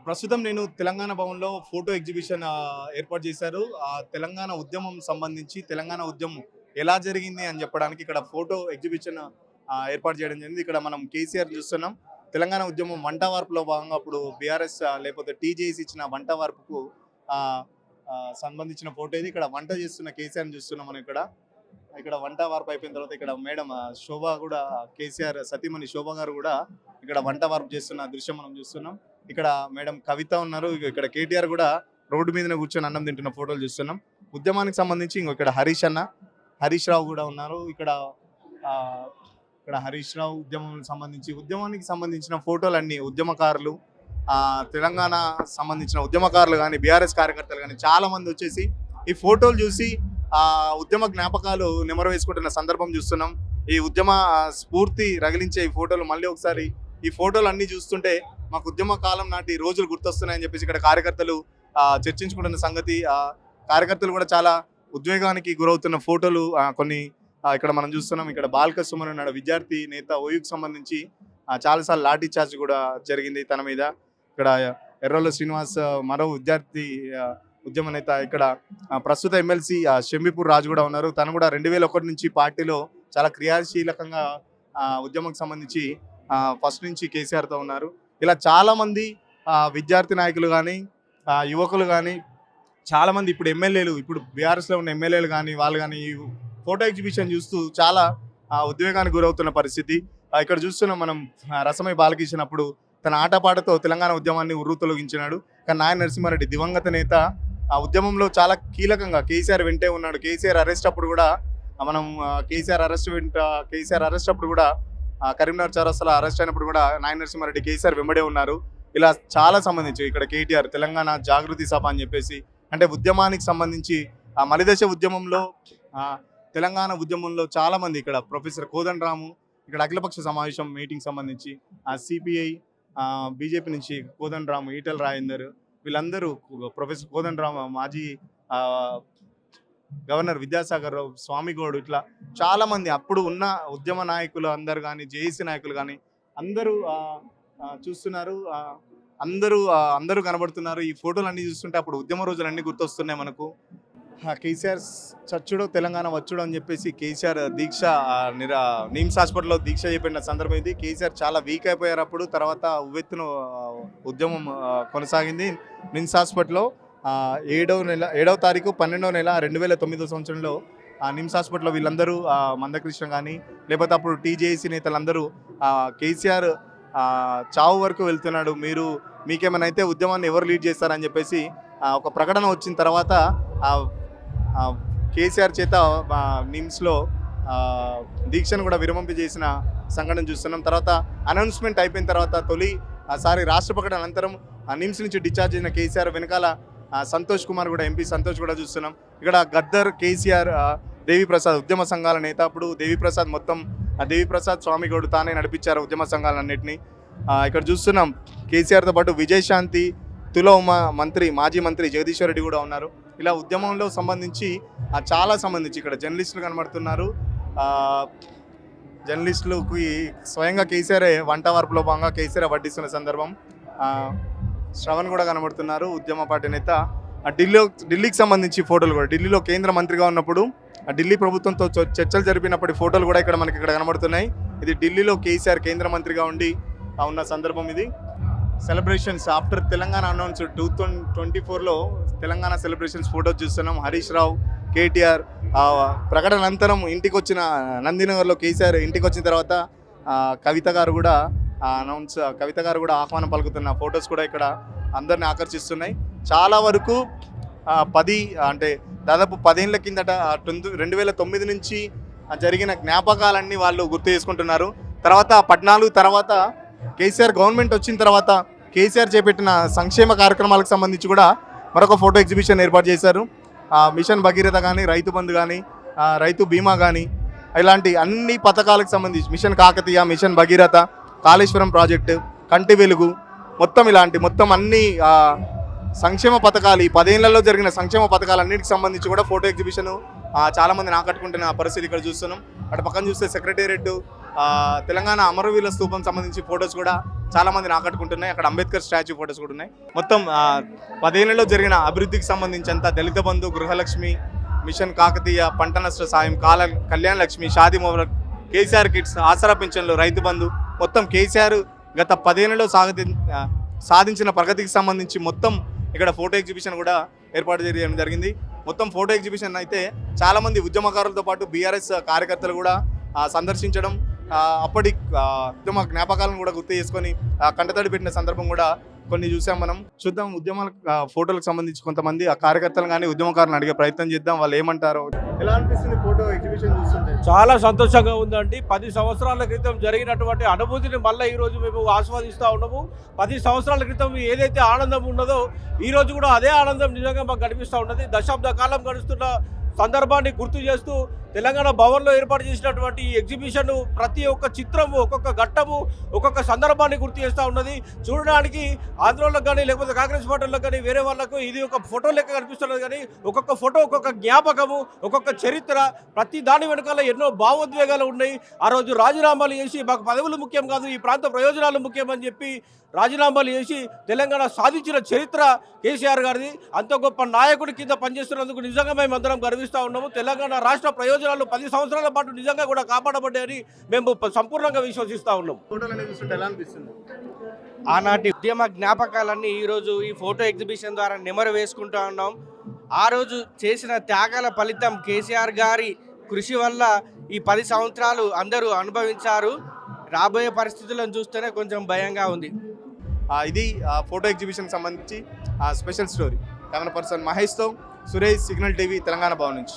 ప్రస్తుతం నేను తెలంగాణ భవన్‌లో ఫోటో ఎగ్జిబిషన్ ఏర్పాటు చేశారు. తెలంగాణ ఉద్యమం సంబంధించి తెలంగాణ ఉద్యమం ఎలా జరిగింది అని చెప్పడానికి ఇక్కడ ఫోటో ఎగ్జిబిషన్ ఏర్పాటు చేయడం జరిగింది. ఇక్కడ మనం కేసీఆర్ చూస్తున్నాం. తెలంగాణ ఉద్యమం వంట వార్పులో భాగంగా అప్పుడు బీఆర్ఎస్ లేకపోతే టీజేఎస్ ఇచ్చిన వంట వార్పుకు ఆహ్, ఆహ్, సంబంధించిన ఫోటో ఇది. ఇక్కడ వంట చేస్తున్న కేసీఆర్‌ని చూస్తున్నాం మనం ఇక్కడ. ఇక్కడ వంట వార్పు అయిపోయిన తర్వాత ఇక్కడ మేడం శోభ కూడా కేసీఆర్ సతీమణి శోభ గారు కూడా ఇక్కడ వంట వార్పు చేస్తున్న దృశ్యం మనం చూస్తున్నాం. ఇక్కడ మేడం కవిత ఉన్నారు. ఇక్కడ కేటీఆర్ కూడా రోడ్డు మీదనే కూర్చొని అన్నం తింటున్న ఫోటోలు చూస్తున్నాం. ఉద్యమానికి సంబంధించి ఇక్కడ హరీష్ అన్న, హరీష్ రావు కూడా ఉన్నారు. ఇక్కడ హరీష్ రావు ఉద్యమానికి సంబంధించిన ఫోటోలన్నీ ఉద్యమకారులు, తెలంగాణ సంబంధించిన ఉద్యమకారులు కానీ బీఆర్ఎస్ కార్యకర్తలు కానీ చాలా మంది వచ్చేసి ఈ ఫోటోలు చూసి ఉద్యమ జ్ఞాపకాలు నెమరు వేసుకుంటున్న సందర్భం చూస్తున్నాం. ఈ ఉద్యమ స్ఫూర్తి రగిలించే ఈ ఫోటోలు మళ్ళీ ఒకసారి ఈ ఫోటోలు అన్ని చూస్తుంటే మాకు ఉద్యమ కాలం నాటి రోజులు గుర్తొస్తున్నాయని చెప్పేసి ఇక్కడ కార్యకర్తలు చర్చించుకుంటున్న సంగతి. కార్యకర్తలు కూడా చాలా ఉద్వేగానికి గురవుతున్న ఫోటోలు కొన్ని ఇక్కడ మనం చూస్తున్నాం. ఇక్కడ బాల్క సుమన్ ఉన్నాడు, విద్యార్థి నేత, ఓయూకి సంబంధించి చాలాసార్లు లాఠీ చార్జ్ కూడా జరిగింది తన మీద. ఇక్కడ ఎర్రోల శ్రీనివాస్ మరో విద్యార్థి ఉద్యమ నేత. ఇక్కడ ప్రస్తుత ఎమ్మెల్సీ షంబీపూర్ రాజు కూడా ఉన్నారు. తను కూడా 2001 నుంచి పార్టీలో చాలా క్రియాశీలకంగా ఉద్యమంకి సంబంధించి ఫస్ట్ నుంచి కేసీఆర్తో ఉన్నారు. ఇలా చాలామంది విద్యార్థి నాయకులు కానీ యువకులు కానీ చాలామంది ఇప్పుడు ఎమ్మెల్యేలు, ఇప్పుడు బీఆర్ఎస్లో ఉన్న ఎమ్మెల్యేలు కానీ వాళ్ళు కానీ ఈ ఫోటో ఎగ్జిబిషన్ చూస్తూ చాలా ఉద్వేగానికి గురవుతున్న పరిస్థితి. ఇక్కడ చూస్తున్నాం మనం రసమై బాలకిషన్ అప్పుడు తన ఆటపాటతో తెలంగాణ ఉద్యమాన్ని ఉర్రూతొలగించినాడు. కానీ నాయన నరసింహారెడ్డి దివంగత నేత ఆ ఉద్యమంలో చాలా కీలకంగా కేసీఆర్ వెంటే ఉన్నాడు. కేసీఆర్ అరెస్ట్ అప్పుడు కూడా మనం కేసీఆర్ అరెస్ట్ అప్పుడు కూడా కరీంనగర్ చౌరస్తాలో అరెస్ట్ అయినప్పుడు కూడా నాయన నరసింహారెడ్డి కేసీఆర్ వెంబడే ఉన్నారు. ఇలా చాలా సంబంధించి ఇక్కడ కేటీఆర్ తెలంగాణ జాగృతి సభ అని చెప్పేసి అంటే ఉద్యమానికి సంబంధించి మలిదశ ఉద్యమంలో తెలంగాణ ఉద్యమంలో చాలామంది ఇక్కడ ప్రొఫెసర్ కోదండరాము, ఇక్కడ అఖిలపక్ష సమావేశం మీటింగ్ సంబంధించి సిపిఐ బీజేపీ నుంచి కోదండరాము, ఈటెల రాజేందర్ వీళ్ళందరూ, ప్రొఫెసర్ కోదండరాము, మాజీ గవర్నర్ విద్యాసాగర్ రావు, స్వామిగౌడ్, ఇట్లా చాలామంది అప్పుడు ఉన్న ఉద్యమ నాయకులు అందరు కానీ జేఏసీ నాయకులు కానీ అందరూ చూస్తున్నారు. అందరూ కనబడుతున్నారు. ఈ ఫోటోలు అన్నీ చూస్తుంటే అప్పుడు ఉద్యమ రోజులు అన్నీ గుర్తొస్తున్నాయి మనకు. కేసీఆర్ చచ్చుడో తెలంగాణ వచ్చుడో అని చెప్పేసి కేసీఆర్ దీక్ష నిమ్స్ హాస్పిటల్లో దీక్ష చేపట్టిన సందర్భం ఇది. కేసీఆర్ చాలా వీక్ అయిపోయారు అప్పుడు. తర్వాత ఉవ్వెత్తున ఉద్యమం కొనసాగింది. నిమ్స్ హాస్పిటల్లో 7వ తారీఖు 12వ నెల 2009 సంవత్సరంలో నిమ్స్ హాస్పిటల్లో వీళ్ళందరూ మందకృష్ణ కానీ లేకపోతే అప్పుడు టీజేఏసీ నేతలందరూ కేసీఆర్ చావు వరకు వెళ్తున్నాడు, మీకేమైనా అయితే ఉద్యమాన్ని ఎవరు లీడ్ చేస్తారని చెప్పేసి ఒక ప్రకటన వచ్చిన తర్వాత కేసీఆర్ చేత నిమ్స్లో దీక్షను కూడా విరమింపజేసిన సంఘటన చూస్తున్నాం. తర్వాత అనౌన్స్మెంట్ అయిపోయిన తర్వాత రాష్ట్ర ప్రకటన అనంతరం నిమ్స్ నుంచి డిశ్చార్జ్ అయిన కేసీఆర్ వెనకాల సంతోష్ కుమార్ కూడా, ఎంపీ సంతోష్ కూడా చూస్తున్నాం. ఇక్కడ గద్దర్, కేసీఆర్, దేవిప్రసాద్ ఉద్యమ సంఘాల నేత. అప్పుడు దేవిప్రసాద్ స్వామిగౌడ్ తానే నడిపించారు ఉద్యమ సంఘాలన్నింటినీ. ఇక్కడ చూస్తున్నాం కేసీఆర్తో పాటు విజయశాంతి, తుల ఉమా, మాజీ మంత్రి జగదీశ్వర్ రెడ్డి కూడా ఉన్నారు. ఇలా ఉద్యమంలో సంబంధించి చాలా సంబంధించి ఇక్కడ జర్నలిస్టులు కనబడుతున్నారు. జర్నలిస్టులకి స్వయంగా కేసీఆర్ వంట వార్పులో భాగంగా కేసీఆర్ వడ్డిస్తున్న సందర్భం. శ్రవణ్ కూడా కనబడుతున్నారు, ఉద్యమ పార్టీ నేత. ఢిల్లీకి సంబంధించి ఫోటోలు కూడా, ఢిల్లీలో కేంద్ర మంత్రిగా ఉన్నప్పుడు ఢిల్లీ ప్రభుత్వంతో చర్చలు జరిపినప్పటి ఫోటోలు కూడా మనకి ఇక్కడ కనబడుతున్నాయి. ఇది ఢిల్లీలో కేసీఆర్ కేంద్ర మంత్రిగా ఉండి ఉన్న సందర్భం ఇది. సెలబ్రేషన్స్ ఆఫ్టర్ తెలంగాణ అనౌన్స్ 2024లో తెలంగాణ సెలబ్రేషన్స్ ఫోటోస్ చూస్తున్నాం. హరీష్ రావు, కేటీఆర్ ప్రకటన అనంతరం ఇంటికి వచ్చిన నందినగర్లో కేసీఆర్ ఇంటికి వచ్చిన తర్వాత కవిత గారు కూడా ఆహ్వానం పలుకుతున్న ఫొటోస్ కూడా ఇక్కడ అందరిని ఆకర్షిస్తున్నాయి. చాలా వరకు దాదాపు 10 ఏళ్ల కిందట 2009 నుంచి జరిగిన జ్ఞాపకాలన్నీ వాళ్ళు గుర్తు చేసుకుంటున్నారు. తర్వాత 14 తర్వాత కేసీఆర్ గవర్నమెంట్ వచ్చిన తర్వాత కేసీఆర్ చేపట్టిన సంక్షేమ కార్యక్రమాలకు సంబంధించి కూడా మరొక ఫోటో ఎగ్జిబిషన్ ఏర్పాటు చేశారు. మిషన్ భగీరథ కానీ, రైతు బంధు కానీ, రైతు బీమా కానీ, ఇలాంటి అన్ని పథకాలకు సంబంధించి mission Kakatiya, mission Bhagiratha, Kaleshwaram project, Kanti Velugu, మొత్తం అన్ని సంక్షేమ పథకాలు, ఈ 10 ఏళ్లలో జరిగిన సంక్షేమ పథకాలన్నిటికి సంబంధించి కూడా ఫోటో ఎగ్జిబిషన్ చాలామందిని ఆకట్టుకుంటున్న పరిస్థితి ఇక్కడ చూస్తున్నాం. అటు పక్కన చూస్తే సెక్రటేరియట్, తెలంగాణ అమరవీరుల స్తూపం సంబంధించి ఫొటోస్ కూడా చాలా మందిని ఆకట్టుకుంటున్నాయి. అక్కడ అంబేద్కర్ స్టాచ్యూ ఫోటోస్ కూడా ఉన్నాయి. మొత్తం 10 ఏళ్లలో జరిగిన అభివృద్ధికి సంబంధించినంత దళిత బంధు, గృహలక్ష్మి, మిషన్ కాకతీయ, పంట నష్ట సాయం, కళ్యాణ లక్ష్మి, షాదీ మొబరక్, కేసీఆర్ కిట్స్, ఆసరా పింఛన్లు, రైతు బంధు, మొత్తం కేసీఆర్ గత 10 ఏళ్లలో సాధించిన ప్రగతికి సంబంధించి మొత్తం ఇక్కడ ఫోటో ఎగ్జిబిషన్ కూడా ఏర్పాటు చేయడం జరిగింది. మొత్తం ఫోటో ఎగ్జిబిషన్ అయితే చాలామంది ఉద్యమకారులతో పాటు బీఆర్ఎస్ కార్యకర్తలు కూడా సందర్శించడం, అప్పటి ఉద్యమ జ్ఞాపకాలను కూడా గుర్తు చేసుకొని కంటతడి పెట్టిన సందర్భం కూడా కొన్ని చూసాం. మనం చూద్దాం. ఉద్యమాల ఫోటోలకు సంబంధించి కొంతమంది ఆ కార్యకర్తలు కానీ ఉద్యమకారులను అడిగే ప్రయత్నం చేద్దాం, వాళ్ళు ఏమంటారో. ఎలా అనిపిస్తుంది ఫోటో ఎగ్జిబిషన్ చూస్తుంటే? చాలా సంతోషంగా ఉందండి. 10 సంవత్సరాల క్రితం జరిగినటువంటి అనుభూతిని మళ్ళీ ఈరోజు మేము ఆస్వాదిస్తూ ఉన్నాము. 10 సంవత్సరాల క్రితం ఏదైతే ఆనందం ఉన్నదో ఈరోజు కూడా అదే ఆనందం నిజంగా మాకు కనిపిస్తూ ఉన్నది. దశాబ్ద కాలం గడుస్తున్న సందర్భాన్ని గుర్తు చేస్తూ తెలంగాణ భవన్లో ఏర్పాటు చేసినటువంటి ఈ ఎగ్జిబిషన్ ప్రతి ఒక్క చిత్రము, ఒక్కొక్క ఘట్టము, ఒక్కొక్క సందర్భాన్ని గుర్తు చేస్తూ ఉన్నది. చూడడానికి ఆంధ్రోళ్ళకు కానీ లేకపోతే కాంగ్రెస్ పార్టీలకు కానీ వేరే వాళ్ళకు ఇది ఒక ఫోటో లెక్క కనిపిస్తున్నది. కానీ ఒక్కొక్క ఫోటో ఒక్కొక్క జ్ఞాపకము, ఒక్కొక్క చరిత్ర, ప్రతి దాని వెనకాల ఎన్నో భావోద్వేగాలు ఉన్నాయి. ఆ రోజు రాజీనామాలు చేసి మాకు పదవులు ముఖ్యం కాదు, ఈ ప్రాంత ప్రయోజనాలు ముఖ్యమని చెప్పి రాజీనామాలు చేసి తెలంగాణ సాధించిన చరిత్ర కేసీఆర్ గారిది. అంత గొప్ప నాయకుడి కింద పనిచేస్తున్నందుకు నిజంగా మేము అందరం గర్విస్తూ ఉన్నాము. తెలంగాణ రాష్ట్ర ప్రయోజనాలు 10 సంవత్సరాల పాటు నిజంగా కూడా కాపాడబడ్డాయని మేము సంపూర్ణంగా విశ్వసిస్తూ ఉన్నాం. ఆనాటి ఉద్యమ జ్ఞాపకాలన్నీ ఈరోజు ఈ ఫోటో ఎగ్జిబిషన్ ద్వారా నెమరు వేసుకుంటూ ఉన్నాం. ఆ రోజు చేసిన త్యాగాల ఫలితం కేసీఆర్ గారి కృషి వల్ల ఈ 10 సంవత్సరాలు అందరూ అనుభవించారు. రాబోయే పరిస్థితులను చూస్తేనే కొంచెం భయంగా ఉంది. ఇది ఫోటో ఎగ్జిబిషన్ సంబంధించి స్పెషల్ స్టోరీ. కెమెరా పర్సన్ మహేష్తో సురేష్, సిగ్నల్ టీవీ, తెలంగాణ భవన్ నుంచి.